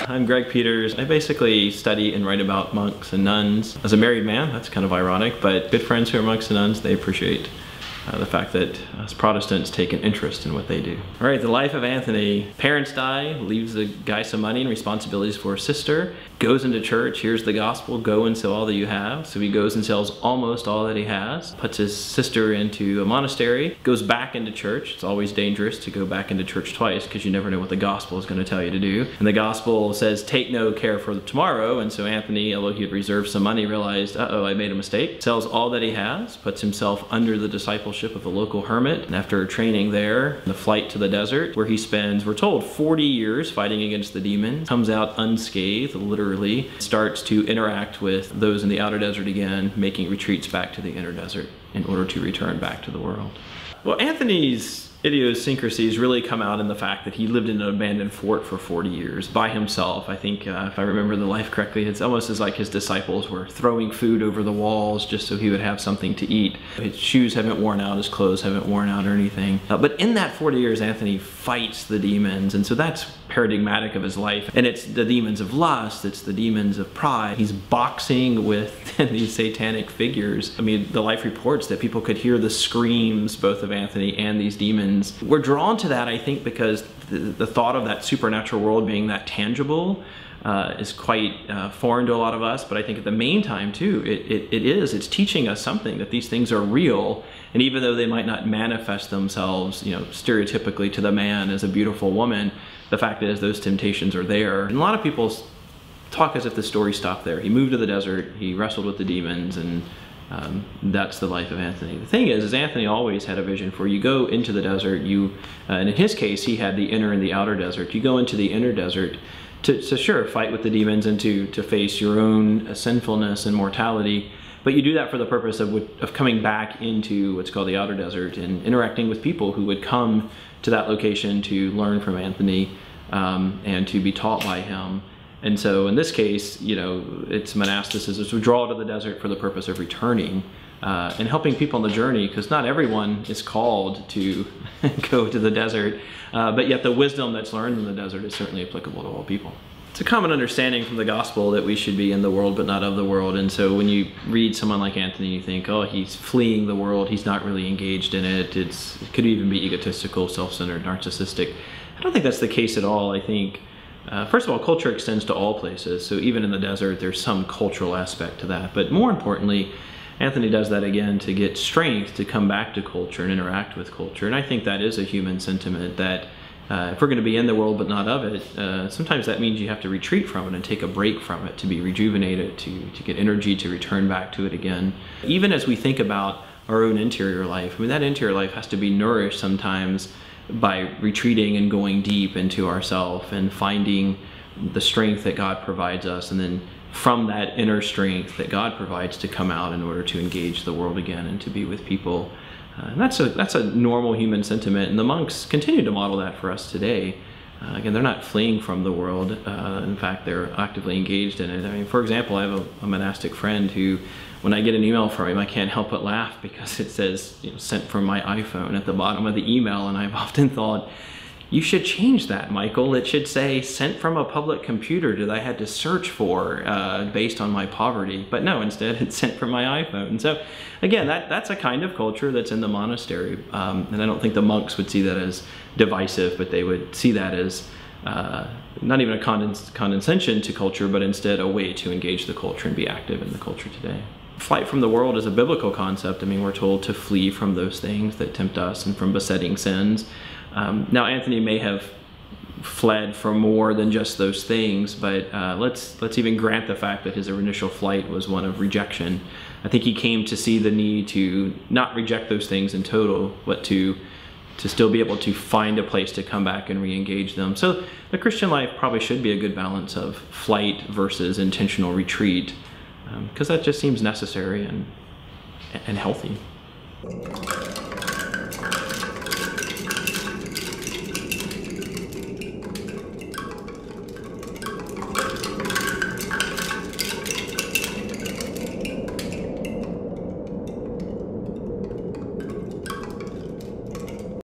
I'm Greg Peters. I basically study and write about monks and nuns. As a married man, that's kind of ironic, but good friends who are monks and nuns, they appreciate the fact that us Protestants take an interest in what they do. All right, the life of Anthony. Parents die, leaves the guy some money and responsibilities for his sister, goes into church, hears the gospel, go and sell all that you have. So he goes and sells almost all that he has, puts his sister into a monastery, goes back into church. It's always dangerous to go back into church twice because you never know what the gospel is going to tell you to do. And the gospel says, take no care for tomorrow. And so Anthony, although he had reserved some money, realized, uh-oh, I made a mistake. Sells all that he has, puts himself under the discipleship of a local hermit, and after training there, the flight to the desert, where he spends, we're told, 40 years fighting against the demons, comes out unscathed, literally, starts to interact with those in the outer desert again, making retreats back to the inner desert in order to return back to the world. Well, Anthony's idiosyncrasies really come out in the fact that he lived in an abandoned fort for 40 years by himself. I think, if I remember the life correctly, it's almost as like his disciples were throwing food over the walls just so he would have something to eat. His shoes haven't worn out, his clothes haven't worn out or anything. But in that 40 years, Anthony fights the demons, and so that's paradigmatic of his life. And it's the demons of lust, it's the demons of pride. He's boxing with these satanic figures. I mean, the life reports that people could hear the screams both of Anthony and these demons. We're drawn to that, I think, because the thought of that supernatural world being that tangible is quite foreign to a lot of us, but I think at the main time too, it's teaching us something, that these things are real, and even though they might not manifest themselves, you know, stereotypically to the man as a beautiful woman, the fact is those temptations are there. And a lot of people talk as if the story stopped there. He moved to the desert, he wrestled with the demons, and that's the life of Anthony. The thing is Anthony always had a vision for you go into the desert, and in his case, he had the inner and the outer desert. You go into the inner desert to sure, fight with the demons and to face your own sinfulness and mortality, but you do that for the purpose of coming back into what's called the outer desert and interacting with people who would come to that location to learn from Anthony and to be taught by him. And so in this case, you know, it's monasticism, it's withdrawal to the desert for the purpose of returning and helping people on the journey, because not everyone is called to go to the desert, but yet the wisdom that's learned in the desert is certainly applicable to all people. It's a common understanding from the gospel that we should be in the world but not of the world, and so when you read someone like Anthony, you think, oh, he's fleeing the world, he's not really engaged in it, it could even be egotistical, self-centered, narcissistic. I don't think that's the case at all. I think first of all, culture extends to all places, so even in the desert there's some cultural aspect to that, but more importantly, Anthony does that again to get strength to come back to culture and interact with culture, and I think that is a human sentiment, that if we're going to be in the world but not of it, sometimes that means you have to retreat from it and take a break from it to be rejuvenated, to get energy to return back to it again. Even as we think about our own interior life, I mean, that interior life has to be nourished sometimes by retreating and going deep into ourselves and finding the strength that God provides us, and then from that inner strength that God provides to come out in order to engage the world again and to be with people. And that's a normal human sentiment, and the monks continue to model that for us today. Again, they're not fleeing from the world. In fact, they're actively engaged in it. I mean, for example, I have a monastic friend who, when I get an email from him, I can't help but laugh because it says, you know, sent from my iPhone at the bottom of the email, and I've often thought, you should change that, Michael. It should say sent from a public computer that I had to search for based on my poverty. But no, instead it's sent from my iPhone. And so again, that's a kind of culture that's in the monastery. And I don't think the monks would see that as divisive, but they would see that as not even a condescension to culture, but instead a way to engage the culture and be active in the culture today. Flight from the world is a biblical concept. I mean, we're told to flee from those things that tempt us and from besetting sins. Now, Anthony may have fled from more than just those things, but let's even grant the fact that his initial flight was one of rejection. I think he came to see the need to not reject those things in total, but to still be able to find a place to come back and re-engage them. So the Christian life probably should be a good balance of flight versus intentional retreat, because that just seems necessary and healthy.